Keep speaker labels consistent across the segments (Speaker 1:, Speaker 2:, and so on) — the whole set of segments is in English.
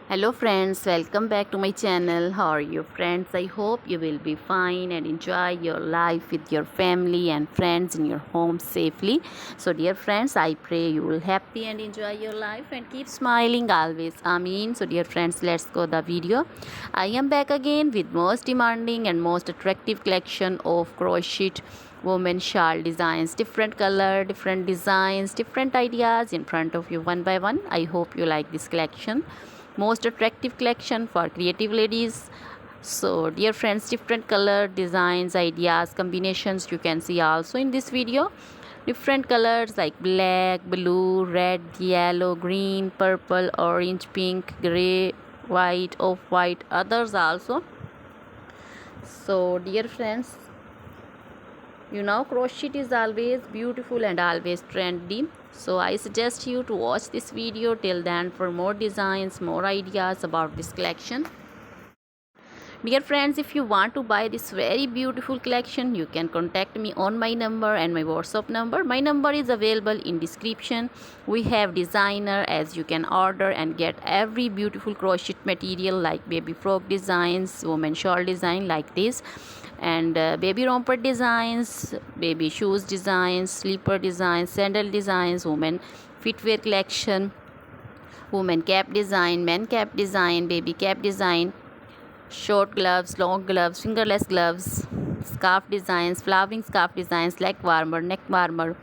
Speaker 1: Hello friends, welcome back to my channel. How are you friends? I hope you will be fine and enjoy your life with your family and friends in your home safely. So dear friends, I pray you will happy and enjoy your life and keep smiling always. Amen. So dear friends, let's go the video. I am back again with most demanding and most attractive collection of crochet women shawl designs, different color, different designs, different ideas in front of you one by one. I hope you like this collection, most attractive collection for creative ladies. So dear friends, different color designs, ideas, combinations you can see also in this video. Different colors like black, blue, red, yellow, green, purple, orange, pink, gray, white, off white, others also. So dear friends, you know crochet is always beautiful and always trendy, so I suggest you to watch this video till then for more designs, more ideas about this collection. Dear friends, if you want to buy this very beautiful collection, you can contact me on my number and my WhatsApp number. My number is available in description. We have designer, as you can order and get every beautiful crochet material like baby frock designs, woman shawl design like this, and baby romper designs, baby shoes designs, slipper designs, sandal designs, woman footwear collection, woman cap design, men cap design, baby cap design, short gloves, long gloves, fingerless gloves, scarf designs, flowering scarf designs, leg warmer, neck warmer,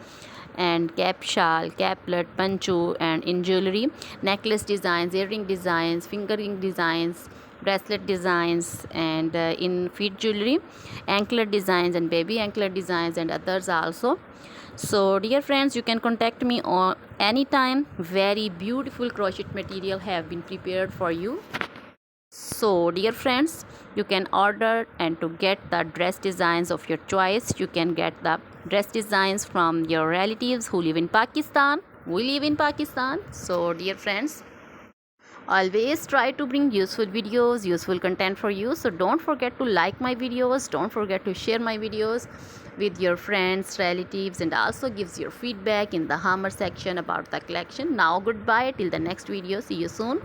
Speaker 1: and cap shawl, caplet, pancho, and in jewelry, necklace designs, earring designs, finger ring designs, bracelet designs, and in feet jewelry, anklet designs, and baby anklet designs, and others also. So dear friends, you can contact me on anytime. Very beautiful crochet material have been prepared for you. So dear friends, you can order and to get the dress designs of your choice. You can get the dress designs from your relatives who live in Pakistan. We live in Pakistan. So dear friends, always try to bring useful videos, useful content for you. So don't forget to like my videos, don't forget to share my videos with your friends, relatives, and also gives your feedback in the hammer section about the collection. Now goodbye till the next video. See you soon.